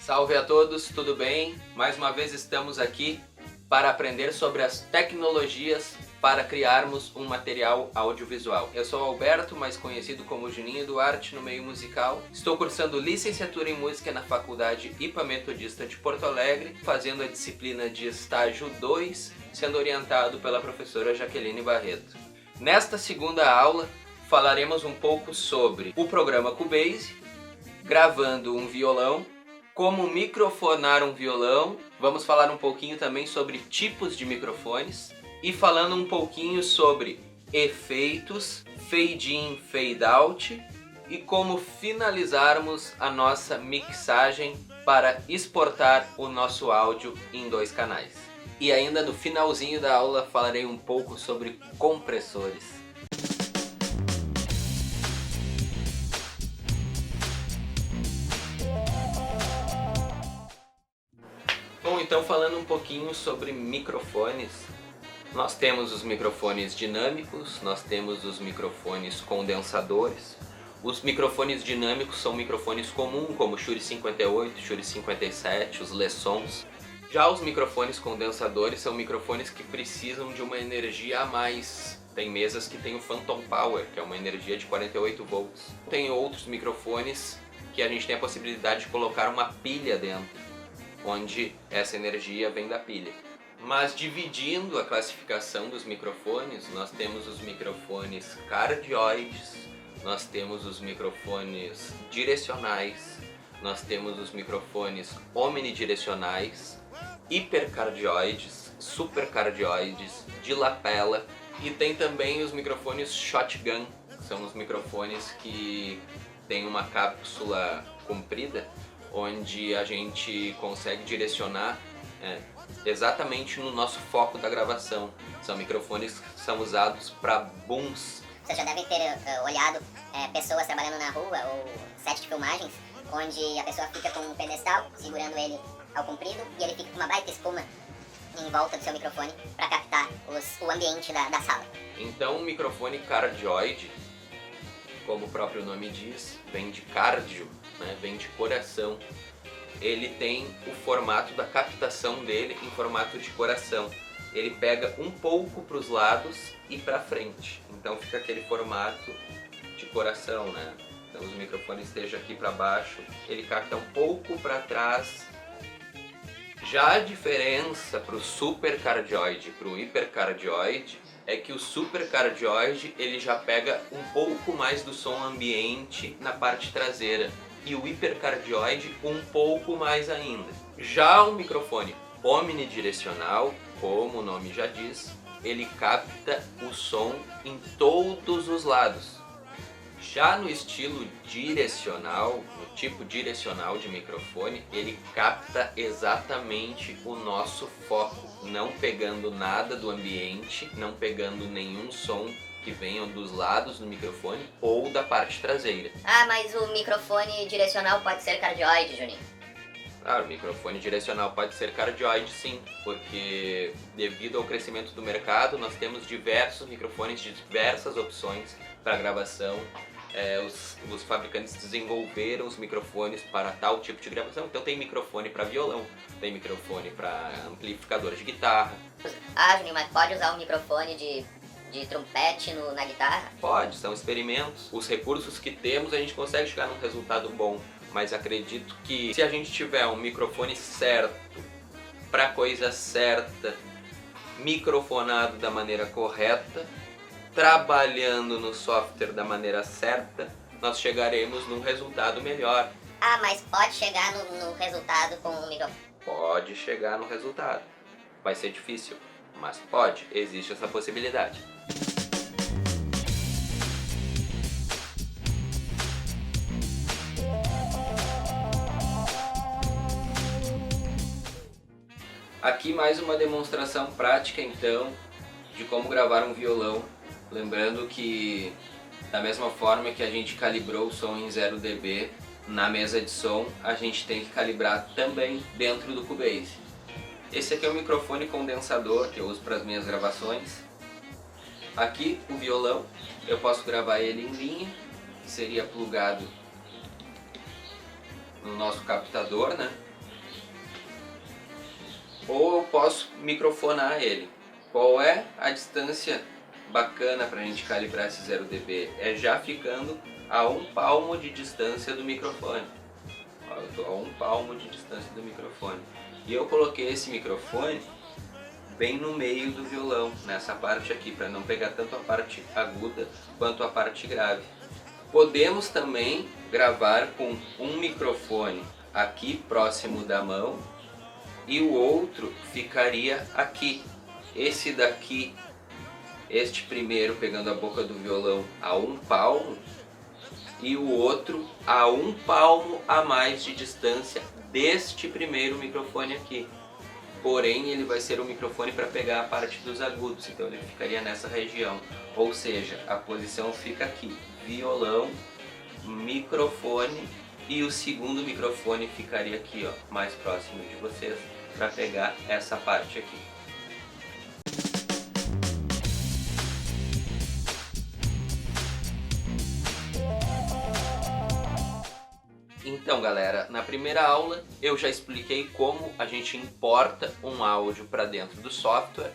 Salve a todos, tudo bem? Mais uma vez estamos aqui para aprender sobre as tecnologias para criarmos um material audiovisual. Eu sou Alberto, mais conhecido como Juninho Duarte no meio musical. Estou cursando licenciatura em música na Faculdade IPA Metodista de Porto Alegre, fazendo a disciplina de estágio 2, sendo orientado pela professora Jaqueline Barreto. Nesta segunda aula, falaremos um pouco sobre o programa Cubase, gravando um violão, como microfonar um violão. Vamos falar um pouquinho também sobre tipos de microfones e falando um pouquinho sobre efeitos, fade in, fade out e como finalizarmos a nossa mixagem para exportar o nosso áudio em 2 canais. E ainda no finalzinho da aula falarei um pouco sobre compressores. Bom, então falando um pouquinho sobre microfones, nós temos os microfones dinâmicos, nós temos os microfones condensadores. Os microfones dinâmicos são microfones comuns, como o Shure 58, Shure 57, os Lessons. Já os microfones condensadores são microfones que precisam de uma energia a mais. Tem mesas que tem o Phantom Power, que é uma energia de 48 volts. Tem outros microfones que a gente tem a possibilidade de colocar uma pilha dentro, onde essa energia vem da pilha. Mas dividindo a classificação dos microfones, nós temos os microfones cardioides, nós temos os microfones direcionais, nós temos os microfones omnidirecionais, hipercardioides, supercardioides, de lapela, e tem também os microfones shotgun, que são os microfones que têm uma cápsula comprida, onde a gente consegue direcionar exatamente no nosso foco da gravação. São microfones que são usados para booms. Vocês já devem ter olhado pessoas trabalhando na rua ou set de filmagens, onde a pessoa fica com um pedestal, segurando ele ao comprido, e ele fica com uma baita espuma em volta do seu microfone para captar o ambiente da sala. Então o microfone cardioide, como o próprio nome diz, vem de cardio, né? Vem de coração. Ele tem o formato da captação dele em formato de coração. Ele pega um pouco para os lados e para frente. Então fica aquele formato de coração, né? Então os microfones estejam aqui para baixo, ele capta um pouco para trás. Já a diferença para o supercardioide e para o hipercardioide é que o supercardioide ele já pega um pouco mais do som ambiente na parte traseira e o hipercardioide um pouco mais ainda. Já o microfone omnidirecional, como o nome já diz, ele capta o som em todos os lados. Já no estilo direcional, no tipo direcional de microfone, ele capta exatamente o nosso foco, não pegando nada do ambiente, não pegando nenhum som que venham dos lados do microfone ou da parte traseira. Ah, mas o microfone direcional pode ser cardioide, Juninho? Claro, o microfone direcional pode ser cardioide sim, porque devido ao crescimento do mercado, nós temos diversos microfones de diversas opções para gravação. Os fabricantes desenvolveram os microfones para tal tipo de gravação. Então tem microfone para violão, tem microfone para amplificador de guitarra. Ah, Juninho, mas pode usar um microfone de trompete na guitarra? Pode, são experimentos. Os recursos que temos a gente consegue chegar num resultado bom, mas acredito que se a gente tiver um microfone certo, para coisa certa, microfonado da maneira correta, trabalhando no software da maneira certa, nós chegaremos num resultado melhor. Ah, mas pode chegar no resultado com o microfone? Pode chegar no resultado. Vai ser difícil, mas pode, existe essa possibilidade. Aqui mais uma demonstração prática então de como gravar um violão. Lembrando que da mesma forma que a gente calibrou o som em 0 dB na mesa de som, a gente tem que calibrar também dentro do Cubase. Esse aqui é o microfone condensador que eu uso para as minhas gravações. Aqui o violão, eu posso gravar ele em linha, que seria plugado no nosso captador, né? ou eu posso microfonar ele. Qual é a distância bacana para a gente calibrar esse 0 dB? É já ficando a 1 palmo de distância do microfone. Ó, eu estou a 1 palmo de distância do microfone. E eu coloquei esse microfone bem no meio do violão, nessa parte aqui, para não pegar tanto a parte aguda quanto a parte grave. Podemos também gravar com um microfone aqui próximo da mão e o outro ficaria aqui. Esse daqui, este primeiro pegando a boca do violão a 1 palmo e o outro a 1 palmo a mais de distância deste primeiro microfone aqui. Porém, ele vai ser um microfone para pegar a parte dos agudos, então ele ficaria nessa região. Ou seja, a posição fica aqui, violão, microfone, e o segundo microfone ficaria aqui, ó, mais próximo de vocês, para pegar essa parte aqui. Então galera, na primeira aula eu já expliquei como a gente importa um áudio para dentro do software.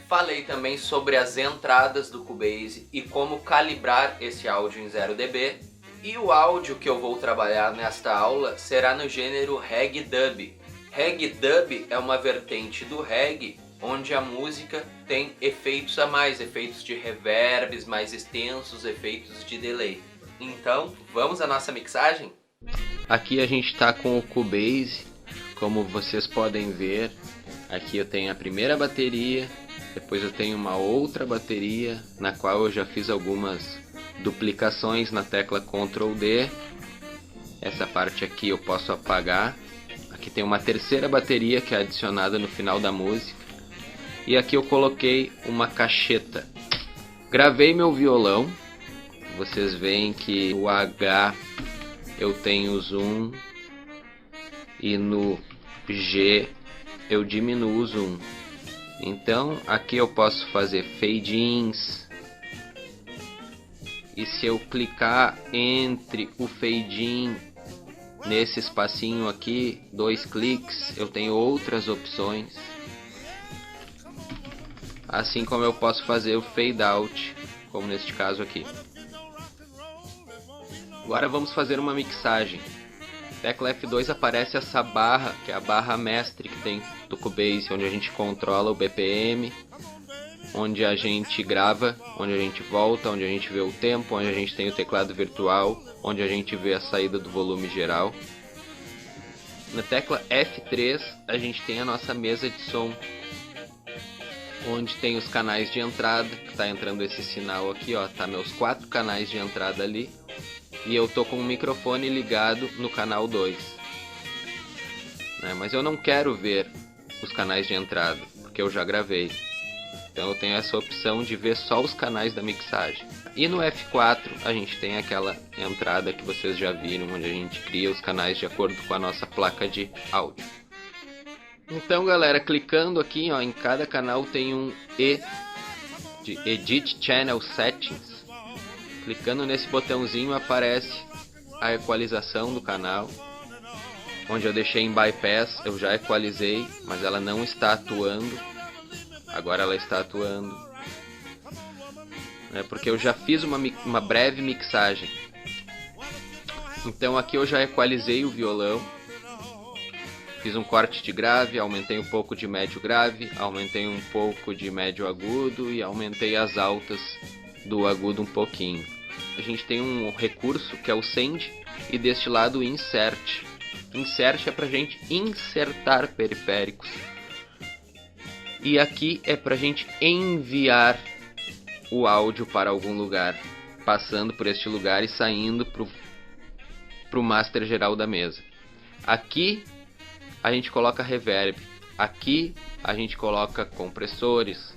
Falei também sobre as entradas do Cubase e como calibrar esse áudio em 0 dB. E o áudio que eu vou trabalhar nesta aula será no gênero reggae dub. Reggae dub é uma vertente do reggae onde a música tem efeitos a mais, efeitos de reverbs mais extensos, efeitos de delay. Então, vamos à nossa mixagem? Aqui a gente está com o Cubase, como vocês podem ver. Aqui eu tenho a primeira bateria, depois eu tenho uma outra bateria, na qual eu já fiz algumas duplicações na tecla Ctrl D. Essa parte aqui eu posso apagar. Aqui tem uma terceira bateria que é adicionada no final da música. E aqui eu coloquei uma cacheta. Gravei meu violão. Vocês veem que o H eu tenho zoom e no G eu diminuo o zoom. Então aqui eu posso fazer fade-ins. E se eu clicar entre o fade-in nesse espacinho aqui, 2 cliques, eu tenho outras opções. Assim como eu posso fazer o fade out, como neste caso aqui. Agora vamos fazer uma mixagem. Tecla F2 aparece essa barra, que é a barra mestre que tem do Cubase, onde a gente controla o BPM, onde a gente grava, onde a gente volta, onde a gente vê o tempo, onde a gente tem o teclado virtual, onde a gente vê a saída do volume geral. Na tecla F3 a gente tem a nossa mesa de som, onde tem os canais de entrada, que está entrando esse sinal aqui, ó, tá meus 4 canais de entrada ali. E eu tô com o microfone ligado no canal 2, né? Mas eu não quero ver os canais de entrada, porque eu já gravei. Então eu tenho essa opção de ver só os canais da mixagem. E no F4 a gente tem aquela entrada que vocês já viram, onde a gente cria os canais de acordo com a nossa placa de áudio. Então galera, clicando aqui, ó, em cada canal tem um E de Edit Channel Settings. Clicando nesse botãozinho aparece a equalização do canal, onde eu deixei em bypass. Eu já equalizei, mas ela não está atuando. Agora ela está atuando, porque eu já fiz uma breve mixagem. Então aqui eu já equalizei o violão, fiz um corte de grave, aumentei um pouco de médio grave, aumentei um pouco de médio agudo e aumentei as altas do agudo um pouquinho. A gente tem um recurso que é o Send e deste lado o Insert. Insert é pra gente insertar periféricos. E aqui é pra gente enviar o áudio para algum lugar, passando por este lugar e saindo pro master geral da mesa. Aqui a gente coloca reverb, aqui a gente coloca compressores.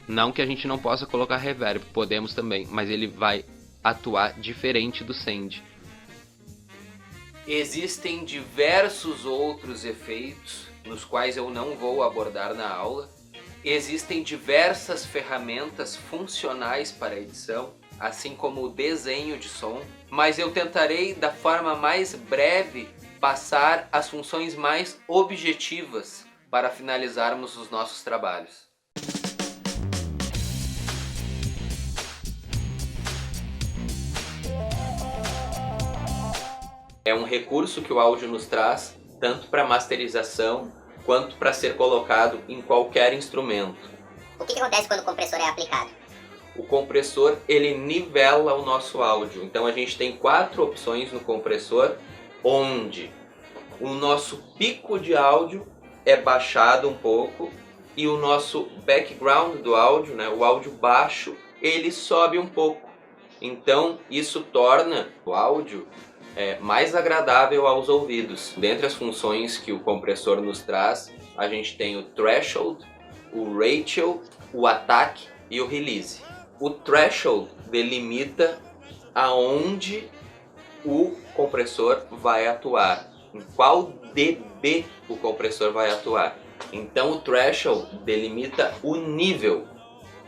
Não que a gente não possa colocar reverb, podemos também, mas ele vai atuar diferente do Send. Existem diversos outros efeitos, nos quais eu não vou abordar na aula. Existem diversas ferramentas funcionais para edição, assim como o desenho de som, mas eu tentarei da forma mais breve passar as funções mais objetivas para finalizarmos os nossos trabalhos. É um recurso que o áudio nos traz, tanto para masterização, quanto para ser colocado em qualquer instrumento. O que acontece quando o compressor é aplicado? O compressor, ele nivela o nosso áudio. Então a gente tem 4 opções no compressor, onde o nosso pico de áudio é baixado um pouco e o nosso background do áudio, né, o áudio baixo, ele sobe um pouco. Então isso torna o áudio mais agradável aos ouvidos. Dentre as funções que o compressor nos traz, a gente tem o threshold, o ratio, o attack e o release. O threshold delimita aonde o compressor vai atuar, em qual dB o compressor vai atuar. Então o threshold delimita o nível,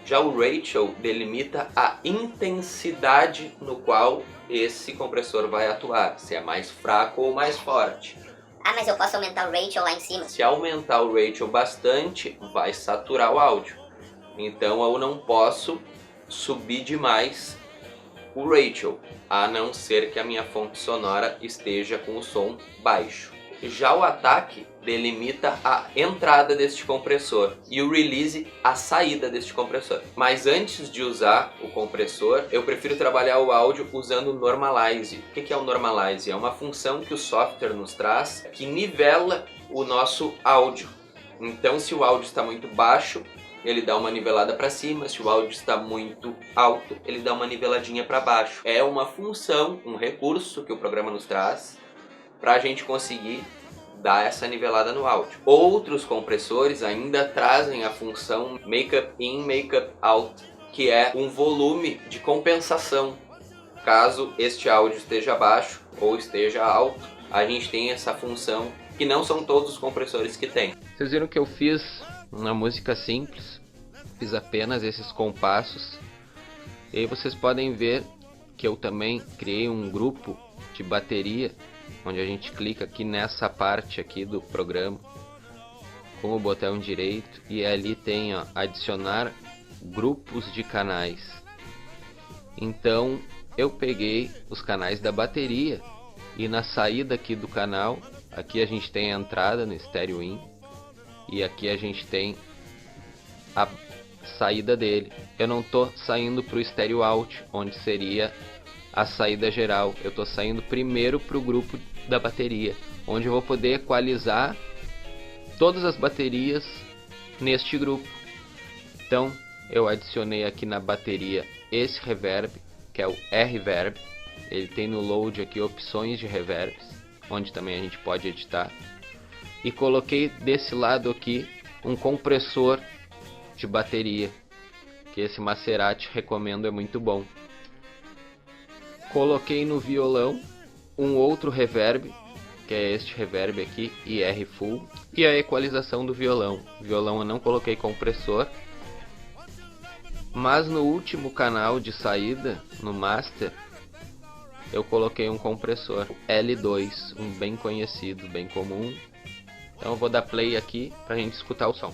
já o ratio delimita a intensidade no qual esse compressor vai atuar, se é mais fraco ou mais forte. Ah, mas eu posso aumentar o ratio lá em cima? Se aumentar o ratio bastante, vai saturar o áudio. Então eu não posso subir demais o ratio, a não ser que a minha fonte sonora esteja com o som baixo. Já o attack delimita a entrada deste compressor e o release a saída deste compressor. Mas antes de usar o compressor, eu prefiro trabalhar o áudio usando o normalize. O que é o normalize? É uma função que o software nos traz que nivela o nosso áudio. Então, se o áudio está muito baixo, ele dá uma nivelada para cima. Se o áudio está muito alto, ele dá uma niveladinha para baixo. É uma função, um recurso que o programa nos traz para a gente conseguir dar essa nivelada no áudio. Outros compressores ainda trazem a função Makeup In, Makeup Out, que é um volume de compensação. Caso este áudio esteja baixo ou esteja alto, a gente tem essa função que não são todos os compressores que tem. Vocês viram que eu fiz uma música simples, fiz apenas esses compassos, e aí vocês podem ver que eu também criei um grupo de bateria, onde a gente clica aqui nessa parte aqui do programa com o botão direito e ali tem adicionar grupos de canais. Então eu peguei os canais da bateria e na saída aqui do canal, aqui a gente tem a entrada no stereo in e aqui a gente tem a saída dele. Eu não estou saindo para o stereo out, onde seria a saída geral. Eu estou saindo primeiro para o grupo da bateria, onde eu vou poder equalizar todas as baterias neste grupo. Então eu adicionei aqui na bateria esse reverb, que é o R-Verb. Ele tem no load aqui opções de reverbs, onde também a gente pode editar. E coloquei desse lado aqui um compressor de bateria, que esse Maserati recomendo, é muito bom. Coloquei no violão um outro reverb, que é este reverb aqui, IR Full, e a equalização do violão. O violão eu não coloquei compressor, mas no último canal de saída, no master, eu coloquei um compressor L2, um bem conhecido, bem comum. Então eu vou dar play aqui pra gente escutar o som.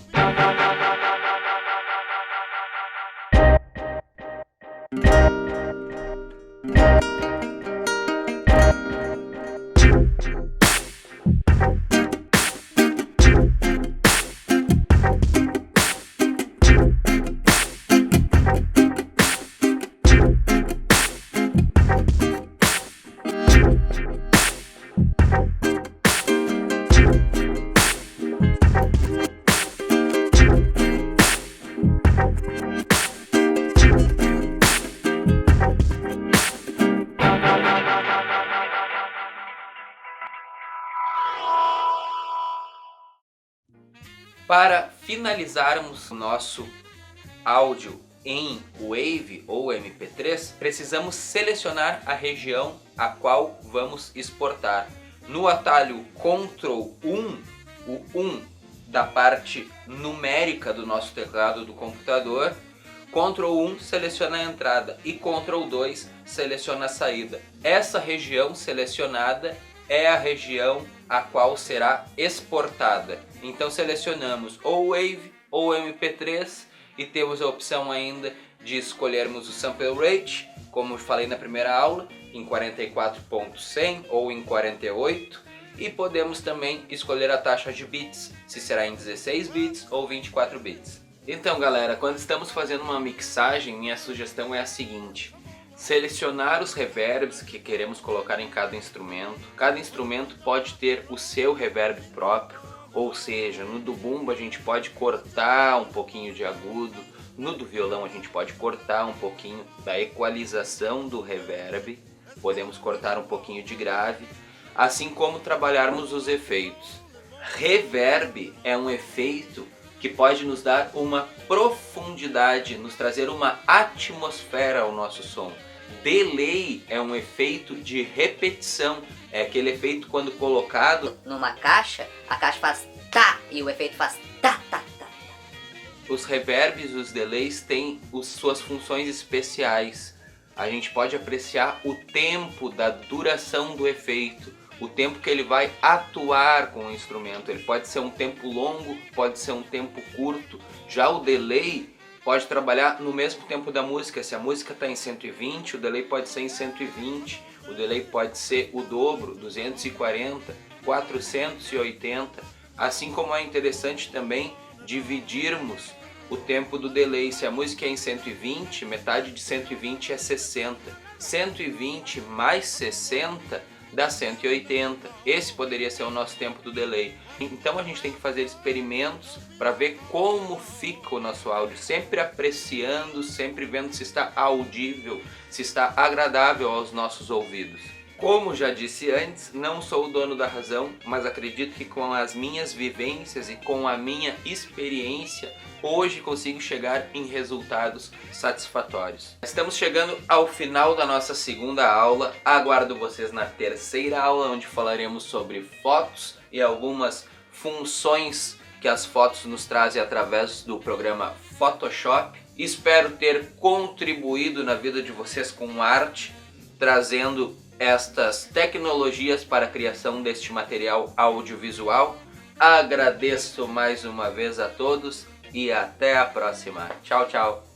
Para finalizarmos o nosso áudio em Wave ou MP3, precisamos selecionar a região a qual vamos exportar. No atalho Ctrl 1, o 1 da parte numérica do nosso teclado do computador, Ctrl 1 seleciona a entrada e Ctrl 2 seleciona a saída. Essa região selecionada é a região a qual será exportada. Então selecionamos ou Wave ou MP3 e temos a opção ainda de escolhermos o sample rate, como falei na primeira aula, em 44.100 ou em 48, e podemos também escolher a taxa de bits, se será em 16 bits ou 24 bits. Então galera, quando estamos fazendo uma mixagem, minha sugestão é a seguinte: selecionar os reverbs que queremos colocar em cada instrumento. Cada instrumento pode ter o seu reverb próprio, ou seja, no do bumbo a gente pode cortar um pouquinho de agudo, no do violão a gente pode cortar um pouquinho da equalização do reverb, podemos cortar um pouquinho de grave, assim como trabalharmos os efeitos. Reverb é um efeito que pode nos dar uma profundidade, nos trazer uma atmosfera ao nosso som. Delay é um efeito de repetição, é aquele efeito quando colocado numa caixa, a caixa faz tá e o efeito faz tá, tá, tá. Os reverbs, os delays têm suas funções especiais. A gente pode apreciar o tempo da duração do efeito, o tempo que ele vai atuar com o instrumento. Ele pode ser um tempo longo, pode ser um tempo curto. Já o delay pode trabalhar no mesmo tempo da música. Se a música está em 120, o delay pode ser em 120. O delay pode ser o dobro, 240, 480. Assim como é interessante também dividirmos o tempo do delay. Se a música é em 120, metade de 120 é 60. 120 mais 60 dá 180. Esse poderia ser o nosso tempo do delay. Então a gente tem que fazer experimentos para ver como fica o nosso áudio, sempre apreciando, sempre vendo se está audível, se está agradável aos nossos ouvidos. Como já disse antes, não sou o dono da razão, mas acredito que com as minhas vivências e com a minha experiência, hoje consigo chegar em resultados satisfatórios. Estamos chegando ao final da nossa segunda aula. Aguardo vocês na terceira aula, onde falaremos sobre fotos e algumas funções que as fotos nos trazem através do programa Photoshop. Espero ter contribuído na vida de vocês com arte, trazendo estas tecnologias para a criação deste material audiovisual. Agradeço mais uma vez a todos e até a próxima. Tchau, tchau.